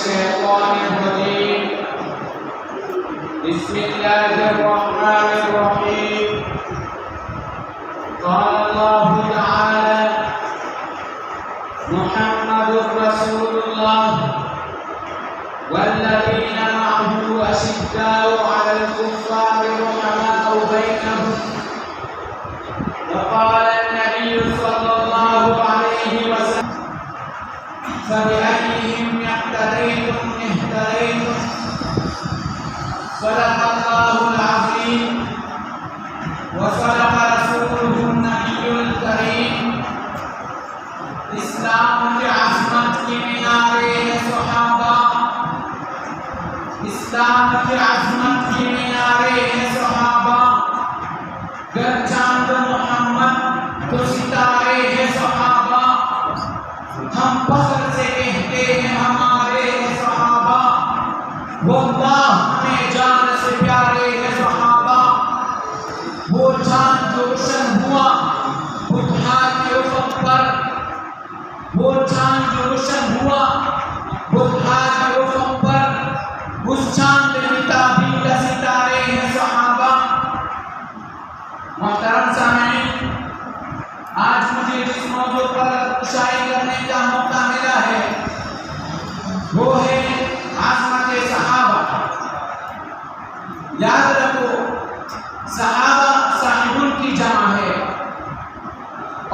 الشيطان الرجيم بسم الله الرحمن الرحيم قال الله تعالى محمد رسول الله والذين معه أشداء على الكفار رحماء بينهم وقال النبي صلى الله عليه وسلم فبأيهم اقتديتم اهتديتم صدق الله العظيم وصدق رسوله النبي الكريم اسلام کی عظمت کی مینارے صحابہ اسلام کی عظمت کی مینارے صحابہ گر چاند محمد تو ستارے ہیں صحابہ ہم فخر سے کہتے ہیں ہمارے صحابہ واللہ ہمیں جان سے پیارے ہیں صحابہ وہ چاند جو روشن ہوا بدھات کے افق پر وہ چاند جو روشن ہوا بدھات کے افق پر اس چاند میں تابیل ستارے ہیں صحابہ. محترم سامعین، آج مجھے جس موضوع پر شائع کرنے کا موقع ملا ہے وہ ہے عظمت صحابہ. یاد رکھو صحابہ صاحبون کی جمع ہے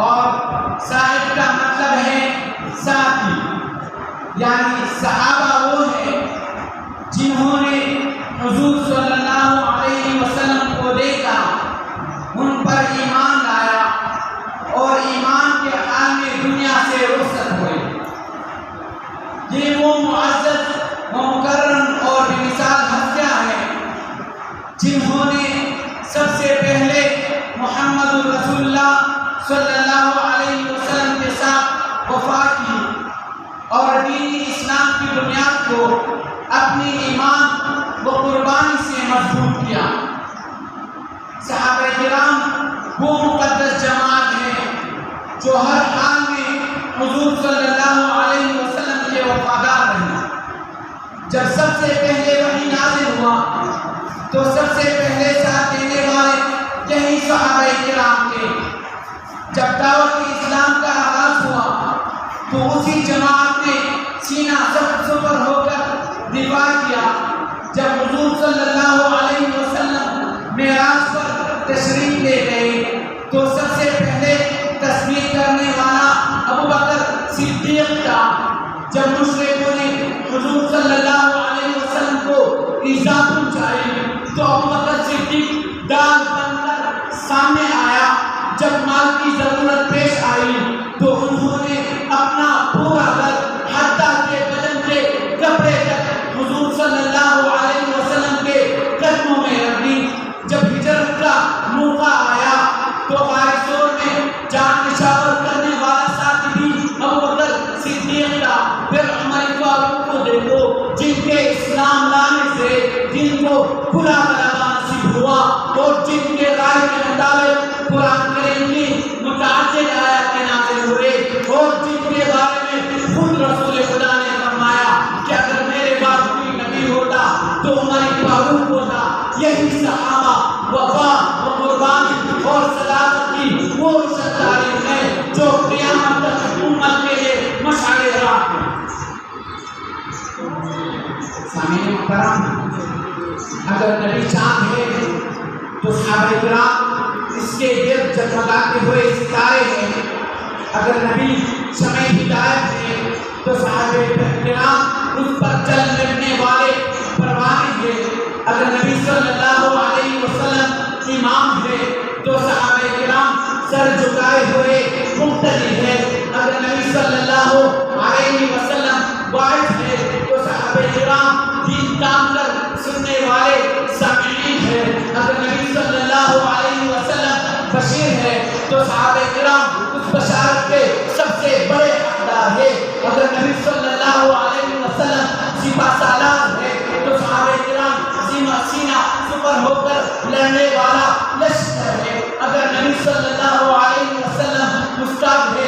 اور صاحب کا مطلب ہے ساتھی، یعنی صحابہ وہ ہیں جنہوں نے حضور صلی اللہ علیہ وسلم کو دیکھا، ان پر ایمان لایا اور ایمان کے حال میں دنیا سے رخصت ہوئے. یہ وہ معزز و مکرم اور بے مثال ہستیاں ہیں جنہوں نے سب سے پہلے محمد رسول اللہ صلی اللہ علیہ وسلم کے ساتھ وفا کی اور دین اسلام کی بنیاد کو اپنی ایمان و قربانی سے مضبوط کیا. صحابہ کرام وہ مقدس جماعت ہیں جو ہر حال میں حضور صلی اللہ علیہ وسلم کے وفادار رہے. جب سب سے پہلے وحی نازل ہوا تو سب سے پہلے ساتھ دینے والے یہی صحابہ کرام تھے. جب دعوت اسلام کا آغاز ہوا تو اسی جماعت نے سینہ سپر ہو کر دفاع کیا. جب حضور صلی اللہ علیہ وسلم معراج پر تشریف لے گئے تو سب سے پہلے تصدیق کرنے والا ابوبکر صدیق تھا. جب مشرکوں نے حضور صلی اللہ علیہ وسلم کو ایذا پہنچائی تو ابوبکر صدیق ڈال بن کر سامنے آیا. جب مال کی ضرورت پیش آئی تو انہوں نے اپنا پورا گھر حتیٰ کہ بدن کے کپڑے تک حضور صلی اللہ علیہ وسلم کے قدموں میں رکھ دی. جب ہجرت کا موقع آیا تو غارثور میں جان نشاور کرنے والا ساتھی بھی ابوبکر صدیق تھا. پھر عمر فاروق کو دیکھو جن کے اسلام لانے سے جن کو کھلا غلبہ نصیب ہوا اور جن کے رائے کے مطابق قرآن کریم کی متعدد آیات نازل ہوئے اور جن کے بارے میں خود رسول خدا نے فرمایا کہ اگر میرے بعد کوئی نبی ہوتا تو عمر فاروق ہوتا. یہی صحابہ وفا و قربانی اور صداقت کی وہ روشن تعلیم ہے جو قیامت تک امت کے لیے مشعل راہ ہے. سامعین محترم، اگر نبی چاند ہے تو صحابہ کرام اس کے گرد جگمگاتے ہوئے ستارے ہیں. اگر نبی شمع ہدایت ہے تو صحابہ کرام اس پر چل مٹنے والے پروانے ہیں. اگر نبی صلی اللہ علیہ وسلم امام ہے تو صحابہ کرام سر جھکائے ہوئے مقتدی ہے. اگر نبی صلی اللہ علیہ وسلم واعظ ہے تو صحابہ کرام دین کام کر سننے والے سامعین ہے. اگر نبی صلی اللہ علیہ وسلم بشیر ہے تو صحابہ کرام اس بشارت کے سب سے بڑے حقدار ہے. اگر نبی صلی اللہ علیہ وسلم سپہ سالار ہے تو صحابہ کرام سینہ سپر ہو کر لڑنے والا لشکر ہے. اگر نبی صلی اللہ علیہ وسلم مستعد ہے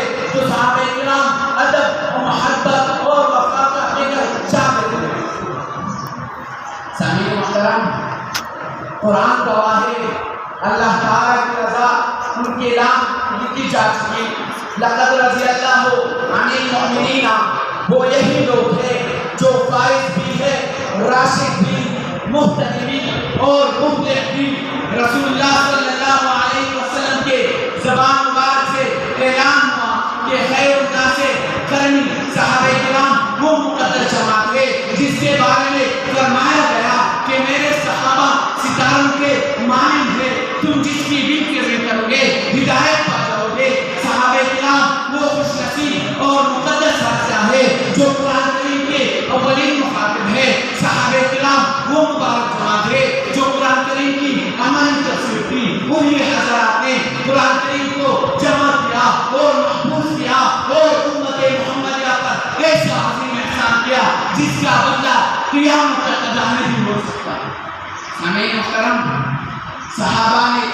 قرآن گواہ ہے، اللہ تعالیٰ کی رضا ان کے اعلان کی جا چکی۔ لقد رضی اللہ عن المؤمنین، وہ یہی لوگ ہیں جو فائز بھی ہے، راشد بھی، مہتدی بھی اور مفلح بھی۔ رسول اللہ صلی اللہ علیہ وسلم کے زبان مبارک سے اعلان ہوا کہ خیر الناس قرنی، صحابہ کرام وہ مقدس جماعت ہے جس کے بارے میں فرمایا گیا کہ میرے صحابہ ستاروں کے مانند ہیں، تم جس کی بھی فکر کرو گے ہدایت پا جاؤ گے۔ صحابہ کرام وہ خوش نصیب اور مقدس بادشاہ ہے جو قرآن کریم کے اولین مخاطب ہے۔ صحابہ کرام وہ مبارک جماعت ہے جو قرآن کریم کی امانی تفسیر تھی، انہی حضرات نے قرآن کریم کو جمع کیا اور محفوظ کیا اور امت محمدیہ پر ایسا عظیم احسان کیا جس کا بدلہ قیامت تک ادا نہیں ہو سکتا۔ سامعین محترم، صحابہ نے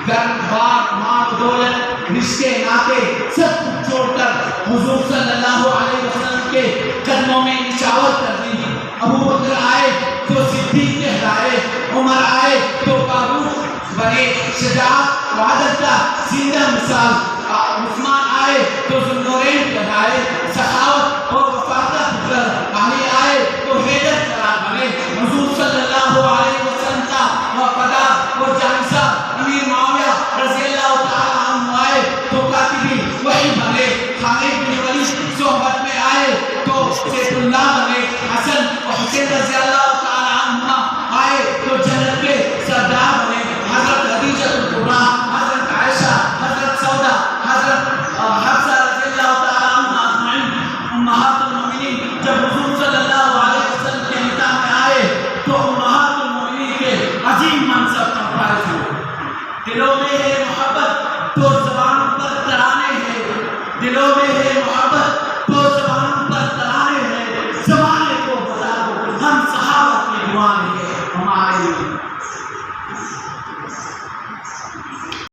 گھر بار مال دولت رشتے ناطے سب کچھ چھوڑ کر حضور صلی اللہ علیہ وسلم کے قدموں میں نچاور کر دی۔ ابو بکر آئے تو صدیق کہلائے، عمر آئے تو فاروق بنے، شجاعت وعدت کا زندہ مثال، عثمان آئے تو ذوالنورین کہلائے، سخاوت اور وفا کا فکر، علی آئے تو حیدر قرار بنے۔ حضور صلی اللہ علیہ وسلم کا وفادار اور جانشاہ امیر معاویہ رضی اللہ تعالیٰ عنہ آئے تو کاتبی وحی بنے، خالد بن ولید صحبت میں آئے تو سیف اللہ بنے، حسن و حسین رضی اللہ تعالیٰ عنہ آئے تو جنت کے سردار بنے۔ حضرت خدیجہ الکبریٰ، حضرت عائشہ، حضرت سودا، حضرت حفصہ رضی اللہ تعالیٰ عنہ اجمعین امہات المؤمنین جب حضور صلی اللہ علیہ وسلم کے نکاح میں آئے تو امہات المؤمنین کے عظیم منصب پر فائز ہوئے۔ دلوں میں ہے محبت تو زبان پر ترانے ہیں، دلوں میں ہے محبت